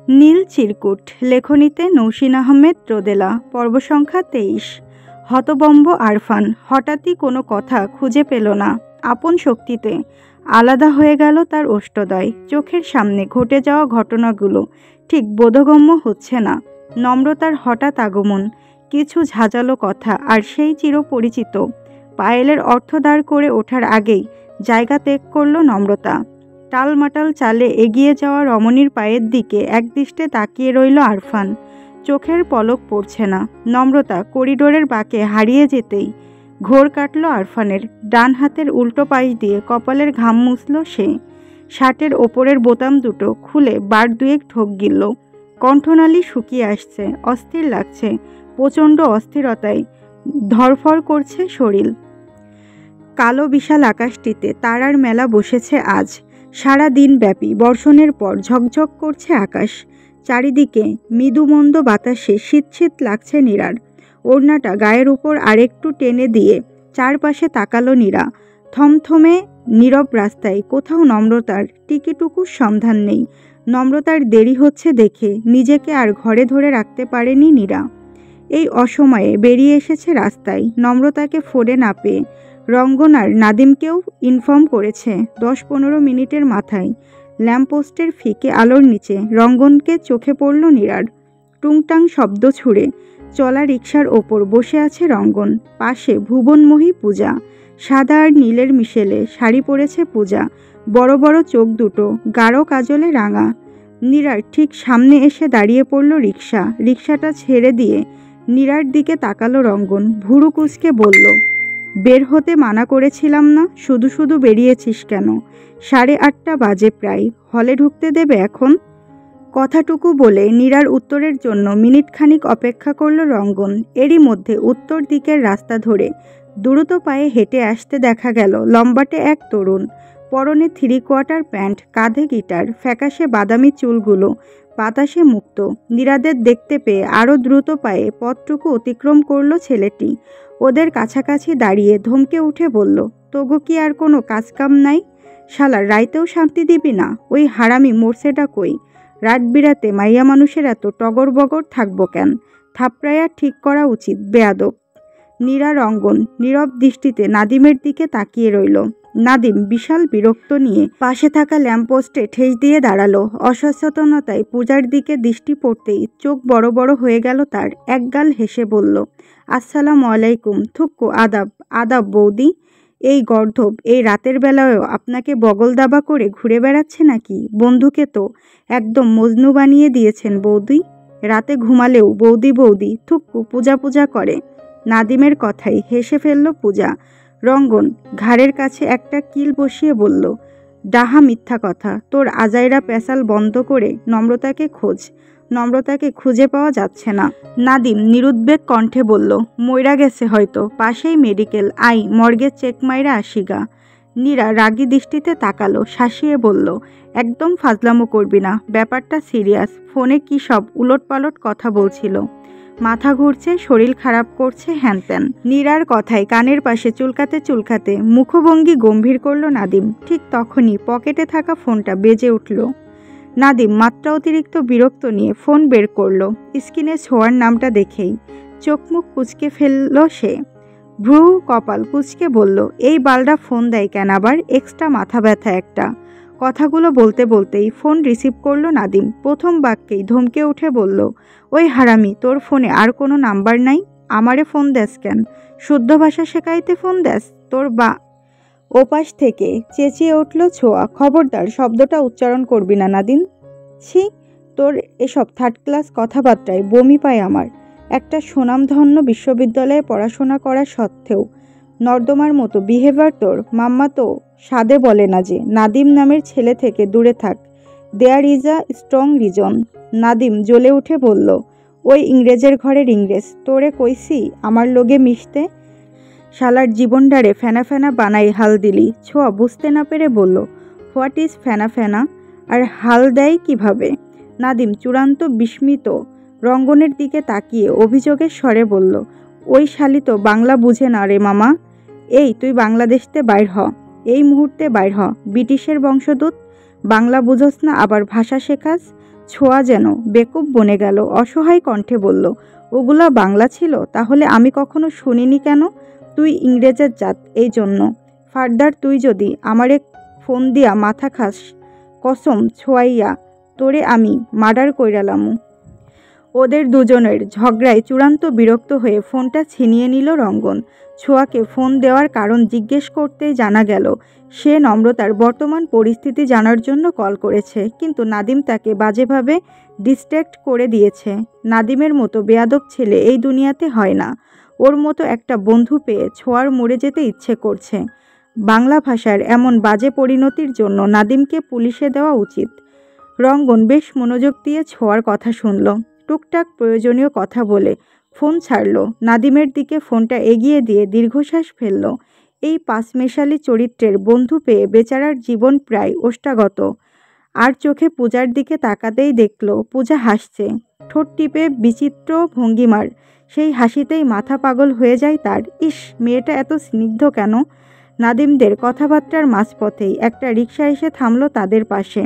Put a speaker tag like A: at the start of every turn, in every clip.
A: নীল চিরকুট লেখনীতে নৌসিন আহমেদ রোদেলা পর্ব সংখ্যা 23। হতবম্ব আরফান হঠাৎই কোনো কথা খুঁজে পেল না। আপন শক্তিতে আলাদা হয়ে গেল তার অষ্টদয়। চোখের সামনে ঘটে যাওয়া ঘটনাগুলো ঠিক বোধগম্য হচ্ছে না। নম্রতার হঠাৎ আগমন, কিছু ঝাঁঝালো কথা আর সেই চিরপরিচিত পায়েলের অর্থ দাঁড় করে ওঠার আগেই জায়গা ত্যাগ করল নম্রতা। টালমাটাল চালে এগিয়ে যাওয়া রমণীর পায়ের দিকে একদৃষ্টে তাকিয়ে রইল আরফান। চোখের পলক পড়ছে না। নম্রতা করিডোরের বাঁকে হারিয়ে যেতেই ঘোর কাটল আরফানের। ডান হাতের উল্টো পাশ দিয়ে কপালের ঘাম মুছল সে। শার্টের ওপরের বোতাম দুটো খুলে বার দুয়েক ঢোক গিলল। কণ্ঠনালী শুকিয়ে আসছে, অস্থির লাগছে। প্রচণ্ড অস্থিরতায় ধরফর করছে শরীর। কালো বিশাল আকাশটিতে তারার মেলা বসেছে আজ। সারা দিন ব্যাপী বর্ষণের পর ঝকঝক করছে আকাশ। চারিদিকে মৃদুমন্দ বাতাসে শীত শীত লাগছে নীরার। ওড়নাটা গায়ের উপর আরেকটু টেনে দিয়ে চারপাশে তাকালো নীরা। থমথমে নীরব রাস্তায় কোথাও নম্রতার টিকিটুকুর সন্ধান নেই। নম্রতার দেরি হচ্ছে দেখে নিজেকে আর ঘরে ধরে রাখতে পারেনি নীরা। এই অসময়ে বেরিয়ে এসেছে রাস্তায়। নম্রতাকে ফোনে না পেয়ে রঙ্গন আর নাদিমকেও ইনফর্ম করেছে। 10-15 মিনিটের মাথায় ল্যাম্পপোস্টের ফিকে আলোর নিচে রঙ্গনকে চোখে পড়ল নীরার। টুংটাং শব্দ ছুড়ে চলা রিকশার ওপর বসে আছে রঙ্গন। পাশে ভুবনমোহী পূজা। সাদা আর নীলের মিশেলে শাড়ি পরেছে পূজা। বড় বড় চোখ দুটো গাঢ় কাজলে রাঙা। নীরার ঠিক সামনে এসে দাঁড়িয়ে পড়ল রিকশা। রিকশাটা ছেড়ে দিয়ে নীরার দিকে তাকালো রঙ্গন। ভুরু কুঁচকে বলল, বের হতে মানা করেছিলাম না? শুধু শুধু বেরিয়েছিস কেন? 8:30 বাজে প্রায়। হলে ঢুকতে দেবে এখন? কথাটুকু বলে নীরার উত্তরের জন্য মিনিট খানিক অপেক্ষা করল রঙ্গন। এরই মধ্যে উত্তর দিকের রাস্তা ধরে দ্রুত পায়ে হেঁটে আসতে দেখা গেল লম্বাটে এক তরুণ। পরনে 3/4 প্যান্ট, কাঁধে গিটার, ফ্যাকাশে বাদামি চুলগুলো বাতাসে মুক্ত। নীরাদের দেখতে পেয়ে আরও দ্রুত পায়ে পথটুকু অতিক্রম করল ছেলেটি। ওদের কাছাকাছি দাঁড়িয়ে ধমকে উঠে বলল, তোগো কি আর কোনো কাজকাম নাই? শালার রাইতেও শান্তি দিবি না? ওই হারামি মরছেটা কই? রাত বিরাতে মাইয়া মানুষের এত টগর বগর থাকবো কেন? থাপড়াইয়া ঠিক করা উচিত, বেয়াদব। নীরা রঙ্গন নীরব দৃষ্টিতে নাদিমের দিকে তাকিয়ে রইল। নাদিম বিশাল বিরক্ত নিয়ে পাশে থাকা ল্যাম্পপোস্টে ঠেস দিয়ে দাঁড়ালো। অসচেতনতায় পূজার দিকে দৃষ্টি পড়তেই চোখ বড় বড় হয়ে গেল তার। একগাল হেসে বলল, আসসালামু আলাইকুম। থুক্কু, আদাব। আদাব বৌদি। এই গর্ধব এই রাতের বেলায়ও আপনাকে বগল দাবা করে ঘুরে বেড়াচ্ছে নাকি? বন্ধুকে তো একদম মজনু বানিয়ে দিয়েছেন বৌদি। রাতে ঘুমালেও বৌদি বৌদি। থুক্কু, পূজা পূজা করে। নাদিমের কথাই হেসে ফেলল পূজা। রঙ্গন ঘাড়ের কাছে একটা কিল বসিয়ে বলল, ডাহা মিথ্যা কথা। তোর আজাইরা পেশাল বন্ধ করে নম্রতাকে খোঁজ। নম্রতাকে খুঁজে পাওয়া যাচ্ছে না। নাদিম নিরুদ্বেগ কণ্ঠে বলল, মইরা গেছে হয়তো, পাশেই মেডিকেল, আই মর্গে চেক মাইরা আসিগা। নীরা রাগী দৃষ্টিতে তাকালো, শাসিয়ে বলল, একদম ফাজলামো করবি না, ব্যাপারটা সিরিয়াস। ফোনে কি সব উলটপালট কথা বলছিল। মাথা ঘুরছে, শরীর খারাপ করছে, হ্যানত্যান। নীরার কথায় কানের পাশে চুলকাতে চুলকাতে মুখভঙ্গি গম্ভীর করল নাদিম। ঠিক তখনই পকেটে থাকা ফোনটা বেজে উঠল। নাদিম মাত্রা অতিরিক্ত বিরক্ত নিয়ে ফোন বের করল। স্ক্রিনে ছোঁয়ার নামটা দেখেই চোখ মুখ কুঁচকে ফেলল সে। ভ্রু কপাল কুঁচকে বলল, এই বালডা ফোন দেয় কেন আবার? এক্সট্রা মাথা ব্যথা একটা। কথাগুলো বলতে বলতেই ফোন রিসিভ করল নাদিম। প্রথম বাক্যেই ধমকে উঠে বলল, ওই হারামি, তোর ফোনে আর কোনো নাম্বার নাই? আমারে ফোন দেস কেন? শুদ্ধ ভাষা শেখাইতে ফোন দেস? তোর বা। ওপাশ থেকে চেঁচিয়ে উঠল ছোঁয়া, খবরদার শব্দটা উচ্চারণ করবি না নাদিম। ছি, তোর এসব থার্ড ক্লাস কথাবার্তায় বমি পায় আমার। একটা সুনামধন্য বিশ্ববিদ্যালয়ে পড়াশোনা করা সত্ত্বেও নর্দমার মতো বিহেভিয়ার তোর। মাম্মা তো সাদে বলে না যে নাদিম নামের ছেলে থেকে দূরে থাক। There is a strong reason. Nadim জ্বলে উঠে বলল, ওই ইংরেজের ঘরের ইংরেজ, তোরে কইছি আমার লগে মিশতে? শালার জীবনডারে ফেনা ফেনা বানাই হাল দিলি। ছোঁয়া বুঝতে না পেরে বলল, হোয়াট ইজ ফেনা ফেনা? আর হাল দেয় কিভাবে? নাদিম চূড়ান্ত বিস্মিত রঙ্গনের দিকে তাকিয়ে অভিযোগের স্বরে বলল, ওই শালি তো বাংলা বুঝে না রে মামা। এই তুই বাংলাদেশতে বাইর হ, এই মুহূর্তে বাইর হ। ব্রিটিশের বংশদূত, বাংলা বুঝোস না আবার ভাষা শেখাস? ছোঁয়া যেন বেকুব বনে গেল। অসহায় কণ্ঠে বলল, ওগুলা বাংলা ছিল? তাহলে আমি কখনো শুনিনি কেন? তুই ইংরেজের জাত, এই জন্য। ফার্দার তুই যদি আমারে ফোন দিয়া মাথা খাস, কসম ছোয়াইয়া তোরে আমি মার্ডার কইরালামু। ওদের দুজনের ঝগড়ায় চূড়ান্ত বিরক্ত হয়ে ফোনটা ছিনিয়ে নিল রঙ্গন। ছোঁয়াকে ফোন দেওয়ার কারণ জিজ্ঞেস করতেই জানা গেল সে নম্রতার বর্তমান পরিস্থিতি জানার জন্য কল করেছে, কিন্তু নাদিম তাকে বাজেভাবে ডিস্ট্র্যাক্ট করে দিয়েছে। নাদিমের মতো বেয়াদব ছেলে এই দুনিয়াতে হয় না। ওর মতো একটা বন্ধু পেয়ে ছোঁয়ার মরে যেতে ইচ্ছে করছে। বাংলা ভাষার এমন বাজে পরিণতির জন্য নাদিমকে পুলিশে দেওয়া উচিত। রঙ্গন বেশ মনোযোগ দিয়ে ছোঁয়ার কথা শুনল। টুকটাক প্রয়োজনীয় কথা বলে ফোন ছাড়ল। নাদিমের দিকে ফোনটা এগিয়ে দিয়ে দীর্ঘশ্বাস ফেলল। এই পাঁচমেশালি চরিত্রের বন্ধু পেয়ে বেচারার জীবন প্রায় ওষ্ঠাগত। আর চোখে পূজার দিকে তাকাতেই দেখল পূজা হাসছে, ঠোঁট টিপে বিচিত্র ভঙ্গিমার। সেই হাসিতেই মাথা পাগল হয়ে যায় তার। ইস, মেয়েটা এত স্নিগ্ধ কেন? নাদিমদের কথাবার্তার মাঝপথেই একটা রিকশা এসে থামল তাদের পাশে।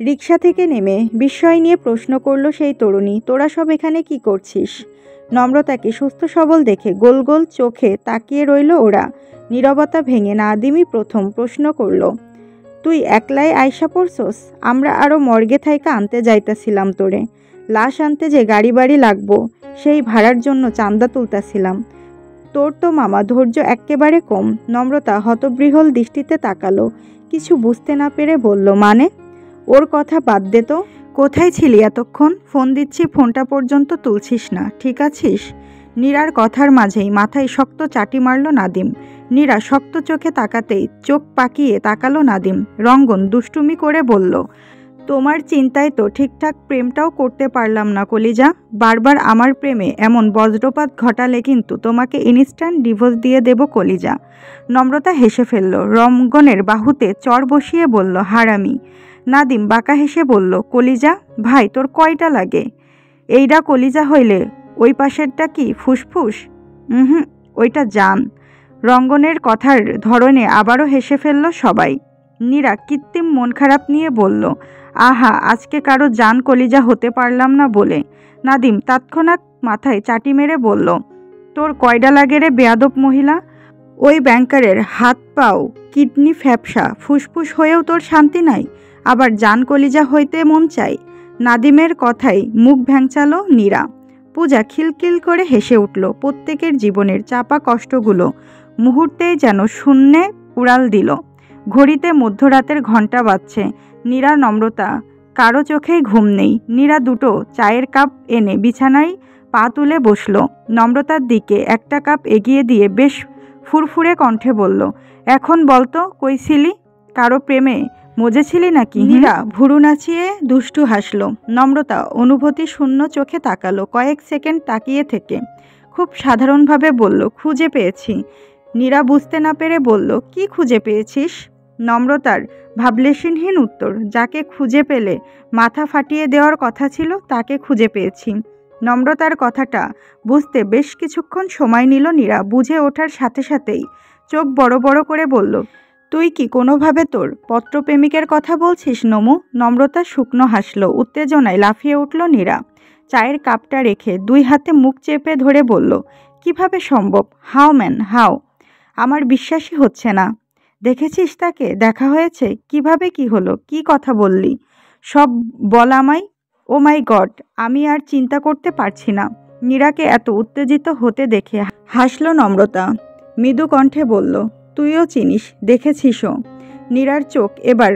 A: রিকশা থেকে নেমে বিস্ময় নিয়ে প্রশ্ন করল সেই তরুণী, তোরা সব এখানে কি করছিস? নম্রতাকে সুস্থ সবল দেখে গোল গোল চোখে তাকিয়ে রইল ওরা। নীরবতা ভেঙে নাদিমই প্রথম প্রশ্ন করল, তুই একলাই আইসা পড়ছস? আমরা আরও মর্গে থাইকা আনতে যাইতাছিলাম তোরে। লাশ আনতে যে গাড়ি বাড়ি লাগবো, সেই ভাড়ার জন্য চান্দা তুলতাছিলাম। তোর তো মামা ধৈর্য এক্কেবারে কম। নম্রতা হতবৃহল দৃষ্টিতে তাকালো, কিছু বুঝতে না পেরে বলল, মানে? ওর কথা বাদ দে তো। কোথায় ছিলি এতক্ষণ? ফোন দিচ্ছি, ফোনটা পর্যন্ত তুলছিস না, ঠিক আছিস? নীরার কথার মাঝেই মাথায় শক্ত চাটি মারল নাদিম। নীরা শক্ত চোখে তাকাতেই চোখ পাকিয়ে তাকালো নাদিম। রঙ্গন দুষ্টুমি করে বলল, তোমার চিন্তায় তো ঠিকঠাক প্রেমটাও করতে পারলাম না কলিজা। বারবার আমার প্রেমে এমন বজ্রপাত ঘটালে কিন্তু তোমাকে ইনস্ট্যান্ট ডিভোর্স দিয়ে দেব কলিজা। নম্রতা হেসে ফেলল। রঙ্গনের বাহুতে চর বসিয়ে বলল, হারামি। নাদিম বাঁকা হেসে বলল, কলিজা? ভাই তোর কয়টা লাগে? এইটা কলিজা হইলে ওই পাশেরটা কি ফুসফুস? ওইটা জান। রঙ্গনের কথার ধরনে আবারও হেসে ফেলল সবাই। নীরা কৃত্রিম মন খারাপ নিয়ে বলল, আহা, আজকে কারো জান কলিজা হতে পারলাম না বলে। নাদিম তৎক্ষণাৎ মাথায় চাটি মেরে বলল, তোর কয়ডা লাগে রে বেয়াদব মহিলা? ওই ব্যাংকারের হাত পাও কিডনি ফ্যাপসা, ফুসফুস হয়েও তোর শান্তি নাই, আবার জান কলিজা হইতে মন চাই। নাদিমের কথায় মুখ ভ্যাংচালো নীরা। পূজা খিলখিল করে হেসে উঠল। প্রত্যেকের জীবনের চাপা কষ্টগুলো মুহূর্তেই যেন শূন্যে উড়াল দিল। ঘড়িতে মধ্যরাতের ঘণ্টা বাজছে। নীরা নম্রতা কারো চোখেই ঘুম নেই। নীরা দুটো চায়ের কাপ এনে বিছানায় পা তুলে বসল। নম্রতার দিকে একটা কাপ এগিয়ে দিয়ে বেশ ফুরফুরে কণ্ঠে বলল, এখন বলতো কই ছিলি? কারো প্রেমে মজেছিলি নাকি? নীরা ভুরু নাচিয়ে দুষ্টু হাসল। নম্রতা অনুভূতি শূন্য চোখে তাকালো। কয়েক সেকেন্ড তাকিয়ে থেকে খুব সাধারণভাবে বলল, খুঁজে পেয়েছি। নীরা বুঝতে না পেরে বলল, কি খুঁজে পেয়েছিস? নম্রতার ভাবলেশহীন উত্তর, যাকে খুঁজে পেলে মাথা ফাটিয়ে দেওয়ার কথা ছিল তাকে খুঁজে পেয়েছি। নম্রতার কথাটা বুঝতে বেশ কিছুক্ষণ সময় নিল নীরা। বুঝে ওঠার সাথে সাথেই চোখ বড় বড় করে বলল, তুই কি কোনোভাবে তোর পত্রপ্রেমিকের কথা বলছিস নমু? নম্রতা শুকনো হাসল। উত্তেজনায় লাফিয়ে উঠল নীরা। চায়ের কাপটা রেখে দুই হাতে মুখ চেপে ধরে বলল, কিভাবে সম্ভব? How man how? আমার বিশ্বাসই হচ্ছে না। দেখেছিস তাকে? দেখা হয়েছে? কিভাবে কি হলো? কি কথা বললি? সব বল আমায়। ও মাই গড, আমি আর চিন্তা করতে পারছি না। নীরাকে এত উত্তেজিত হতে দেখে হাসল নম্রতা। মৃদু কণ্ঠে বলল, তুইও চিনিস, দেখেছিসও। নীরার চোখ এবার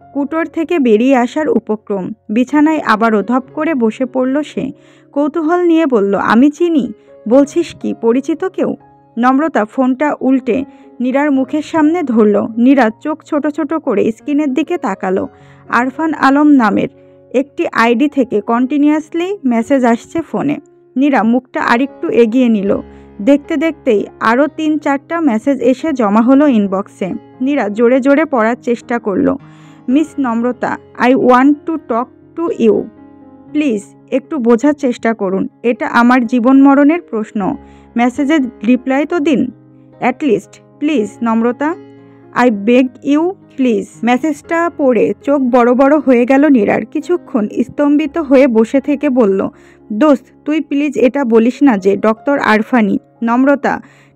A: কুটোর থেকে বেরিয়ে আসার উপক্রম। বিছানায় আবারও ধপ করে বসে পড়ল সে। কৌতূহল নিয়ে বলল, আমি চিনি? বলছিস কি, পরিচিত কেউ? নম্রতা ফোনটা উল্টে নীরার মুখের সামনে ধরল। নীরা চোখ ছোট ছোট করে স্ক্রিনের দিকে তাকালো। আরফান আলম নামের একটি আইডি থেকে কন্টিনিউয়াসলি মেসেজ আসছে ফোনে। নীরা মুখটা আরেকটু এগিয়ে নিল। দেখতে দেখতেই আরও 3-4টা মেসেজ এসে জমা হলো ইনবক্সে। নীরা জোরে জোরে পড়ার চেষ্টা করলো। Miss Namrata, I want to talk to you. Please একটু বোঝার চেষ্টা করুন, এটা আমার জীবন মরণের প্রশ্ন। মেসেজের রিপ্লাই তো দিন at least, please Namrata. I beg you please. মেসেজটা পড়ে চোখ বড় বড় হয়ে গেল নীরার। কিছুক্ষণ স্তম্ভিত হয়ে বসে থেকে বলল, দোস্ত তুই প্লিজ এটা বলিস না যে ডক্টর আরফানি। নম্রতা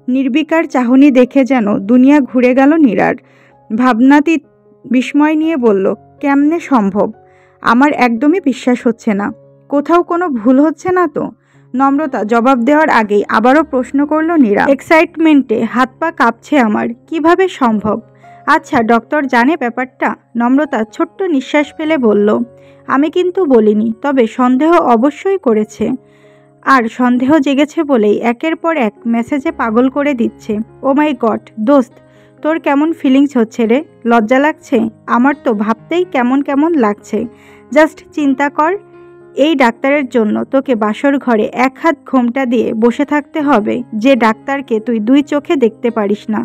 A: নির্বিকার চাহনি দেখে যেন দুনিয়া ঘুরে গেল নীরার। ভাবনাতীত বিস্ময় নিয়ে বলল, কেমনে সম্ভব? আমার একদমই বিশ্বাস হচ্ছে না। কোথাও কোনো ভুল হচ্ছে না তো? নম্রতা জবাব দেওয়ার আগেই আবারও প্রশ্ন করল নীরা। এক্সাইটমেন্টে হাত পা কাঁপছে আমার। কিভাবে সম্ভব? আচ্ছা ডক্টর জানে ব্যাপারটা? নম্রতা ছোট্ট নিঃশ্বাস ফেলে বলল, আমি কিন্তু বলিনি, তবে সন্দেহ অবশ্যই করেছে। আর সন্দেহ জেগেছে বলেই একের পর এক মেসেজে পাগল করে দিচ্ছে। ও মাই গড দোস্ত, তোর কেমন ফিলিংস হচ্ছে রে? লজ্জা লাগছে? আমার তো ভাবতেই কেমন কেমন লাগছে। জাস্ট চিন্তা কর, এই ডাক্তারের জন্য তোকে বাসর ঘরে এক হাত ঘোমটা দিয়ে বসে থাকতে হবে, যে ডাক্তারকে তুই দুই চোখে দেখতে পারিস না।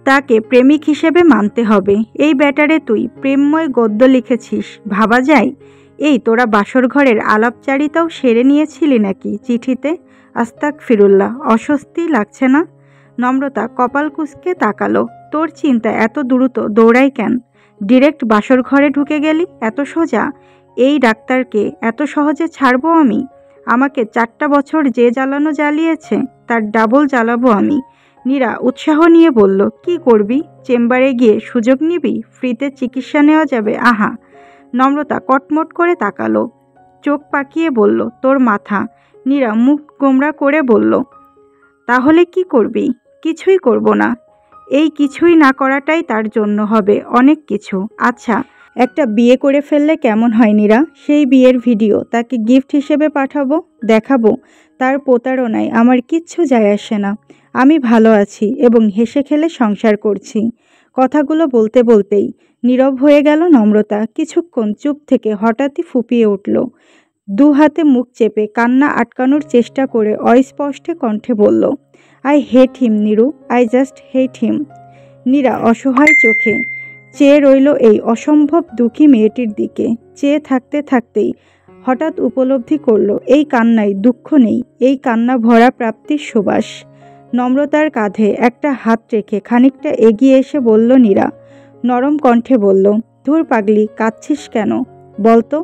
A: তাকে প্রেমিক হিসেবে মানতে হবে। এই ব্যাটারে তুই প্রেমময় গদ্য লিখেছিস, ভাবা যায়? এই তোরা বাসর ঘরের আলাপচারিতাও সেরে নিয়েছিলি নাকি চিঠিতে? আস্তাগফিরুল্লাহ, অস্বস্তি লাগছে না? নম্রতা কপাল কুঁচকে তাকালো। তোর চিন্তা এত দ্রুত দৌড়াই কেন? ডিরেক্ট বাসর ঘরে ঢুকে গেলি এত সোজা? এই ডাক্তারকে এত সহজে ছাড়বো আমি? আমাকে 4টা বছর যে জ্বালানো জ্বালিয়েছে তার ডাবল জ্বালাবো আমি। নীরা উৎসাহ নিয়ে বলল, কি করবি? চেম্বারে গিয়ে সুযোগ নিবি? ফ্রিতে চিকিৎসা নেওয়া যাবে। আহা। নম্রতা কটমট করে তাকালো, চোখ পাকিয়ে বলল, তোর মাথা। নীরা মুখ গোমরা করে বলল, তাহলে কি করবি? কিছুই করব না। এই কিছুই না করাটাই তার জন্য হবে অনেক কিছু। আচ্ছা একটা বিয়ে করে ফেললে কেমন হয় নীরা? সেই বিয়ের ভিডিও তাকে গিফট হিসেবে পাঠাবো, দেখাবো তার প্রতারণায় আমার কিচ্ছু যায় আসে না। আমি ভালো আছি এবং হেসে খেলে সংসার করছি। কথাগুলো বলতে বলতেই নীরব হয়ে গেল নম্রতা। কিছুক্ষণ চুপ থেকে হঠাৎই ফুঁপিয়ে উঠল। দু হাতে মুখ চেপে কান্না আটকানোর চেষ্টা করে অস্পষ্টে কণ্ঠে বলল, I hate him Niru, I just hate him. Nira অসহায় চোখে চেয়ে রইল এই অসম্ভব দুঃখী মেয়েটির দিকে। চেয়ে থাকতে থাকতেই হঠাৎ উপলব্ধি করল, এই কান্নায় দুঃখ নেই, এই কান্না ভরা প্রাপ্তির সুবাস। নম্রতার কাঁধে একটা হাত রেখে খানিকটা এগিয়ে এসে বলল নীরা, নরম কণ্ঠে বলল, ধুর পাগলি, কাঁদছিস কেন? বলতো,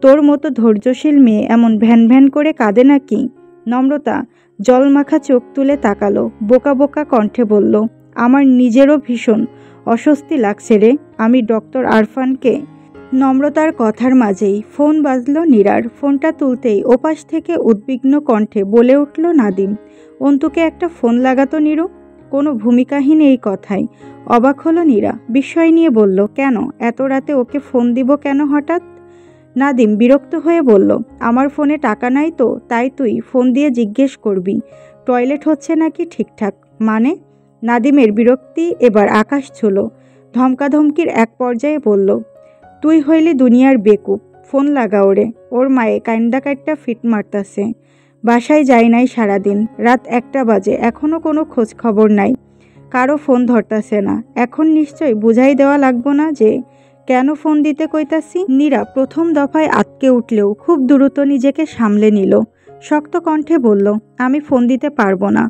A: তোর মতো ধৈর্যশীল মেয়ে এমন ভ্যান ভ্যান করে কাঁদে নাকি? নম্রতা জলমাখা চোখ তুলে তাকালো, বোকা বোকা কণ্ঠে বলল, আমার নিজেরও ভীষণ অস্বস্তি লাগছে রে। আমি ডক্টর আরফানকে। নম্রতার কথার মাঝেই ফোন বাজলো নীরার। ফোনটা তুলতেই ওপাশ থেকে উদ্বিগ্ন কণ্ঠে বলে উঠল নাদিম, অন্তুকে একটা ফোন লাগাতো নীরু। কোনো ভূমিকাহীন এই কথায় অবাক হলো নীরা। বিস্ময় নিয়ে বলল, কেন? এত রাতে ওকে ফোন দিব কেন হঠাৎ? নাদিম বিরক্ত হয়ে বলল, আমার ফোনে টাকা নাই তো, তাই তুই ফোন দিয়ে জিজ্ঞেস করবি টয়লেট হচ্ছে নাকি ঠিকঠাক। মানে? নাদিমের বিরক্তি এবার আকাশ ছুঁল। ধমকাধমকির এক পর্যায়ে বলল, তুই হইলি দুনিয়ার বেকুব, ফোন লাগা ওরে। ওর মায়ে কাইন্দা কাইটটা ফিট মারতাছে। বাসায় যাই নাই সারাদিন, রাত 1টা বাজে, এখনও কোনো খোঁজ খবর নাই, কারো ফোন ধরতাছে না। এখন নিশ্চয় বুঝাই দেওয়া লাগবো না যে কেন ফোন দিতে কইতাছি। নীরা প্রথম দফায় আটকে উঠলেও খুব দ্রুত নিজেকে সামলে নিল। শক্ত কণ্ঠে বলল, আমি ফোন দিতে পারবো না।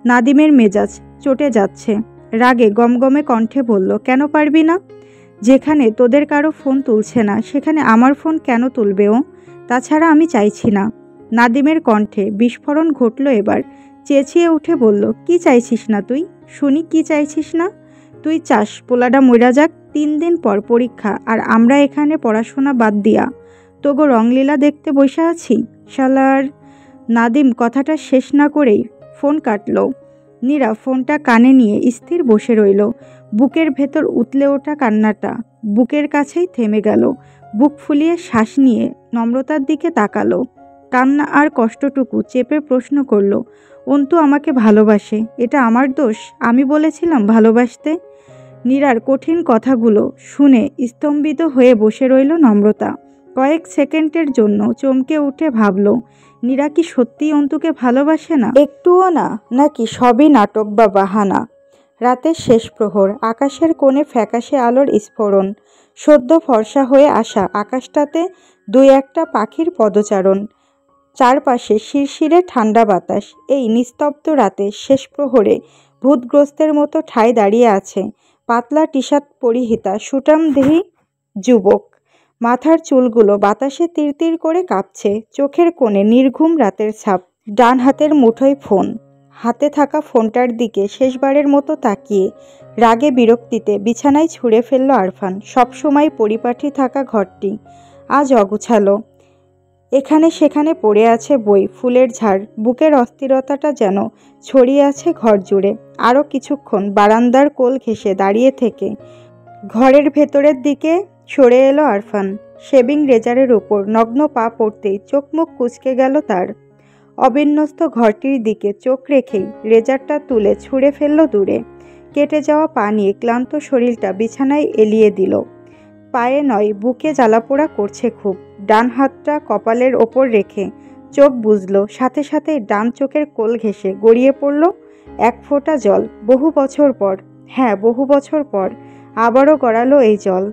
A: নাদিমের মেজাজ চটে যাচ্ছে। রাগে গমগমে কণ্ঠে বলল, কেন পারবি না? যেখানে তোদের কারো ফোন তুলছে না সেখানে আমার ফোন কেন তুলবে ও? তাছাড়া আমি চাইছি না। নাদিমের কণ্ঠে বিস্ফোরণ ঘটল এবার। চেঁচিয়ে উঠে বলল, কি চাইছিস না তুই? শুনি কি চাইছিস না? তুই চাস পোলাডা মইরা যাক, 3 দিন পর পরীক্ষা, আর আমরা এখানে পড়াশোনা বাদ দিয়া তোগো রংলীলা দেখতে বসে আছি? শালার। নাদিম কথাটা শেষ না করেই ফোন কাটল। নীরা ফোনটা কানে নিয়ে স্থির বসে রইল। বুকের ভেতর উতলে ওঠা কান্নাটা বুকের কাছেই থেমে গেল। বুক ফুলিয়ে শ্বাস নিয়ে নম্রতার দিকে তাকালো। কান্না আর কষ্টটুকু চেপে প্রশ্ন করল, অন্তু আমাকে ভালোবাসে? এটা আমার দোষ? আমি বলেছিলাম ভালোবাসতে? নীরার কঠিন কথাগুলো শুনে স্তম্ভিত হয়ে বসে রইল নম্রতা। কয়েক সেকেন্ডের জন্য চমকে উঠে ভাবল, নীরা কি সত্যিই অন্তুকে ভালোবাসে না? একটুও না? নাকি সবই নাটক বা বাহানা? রাতের শেষ প্রহর, আকাশের কোণে ফ্যাকাশে আলোর স্ফোরণ, সদ্য ফর্সা হয়ে আসা আকাশটাতে 2-1টা পাখির পদচারণ, চারপাশে শিরশিরে ঠান্ডা বাতাস। এই নিস্তব্ধ রাতে শেষ প্রহরে ভূতগ্রস্তের মতো ঠায় দাঁড়িয়ে আছে পাতলা টি শার্ট পরিহিতা সুঠামদেহী যুবক। মাথার চুলগুলো বাতাসে তিরতির করে কাঁপছে, চোখের কোণে নির্ঘুম রাতের ছাপ। ডান হাতের মুঠোয় ফোন। হাতে থাকা ফোনটার দিকে শেষবারের মতো তাকিয়ে রাগে বিরক্তিতে বিছানায় ছুঁড়ে ফেলল আরফান। সবসময় পরিপাটি থাকা ঘরটি আজ অগুছালো। এখানে সেখানে পড়ে আছে বই, ফুলের ঝাড়। বুকের অস্থিরতাটা যেন ছড়িয়ে আছে ঘর জুড়ে। আরও কিছুক্ষণ বারান্দার কোল ঘেঁষে দাঁড়িয়ে থেকে ঘরের ভেতরের দিকে সরে এলো আরফান। শেভিং রেজারের উপর নগ্ন পা পড়তেই চোখ মুখ কুঁচকে গেল তার। অবিন্যস্ত ঘরটির দিকে চোখ রেখেই রেজারটা তুলে ছুঁড়ে ফেলল দূরে। কেটে যাওয়া পা নিয়ে ক্লান্ত শরীরটা বিছানায় এলিয়ে দিল। পায়ে নয়, বুকে জ্বালাপোড়া করছে খুব। ডান হাতটা কপালের ওপর রেখে চোখ বুজল। সাথে সাথে ডান চোখের কোল ঘেঁষে গড়িয়ে পড়ল এক ফোঁটা জল। বহু বছর পর, হ্যাঁ বহু বছর পর আবারও গড়ালো এই জল।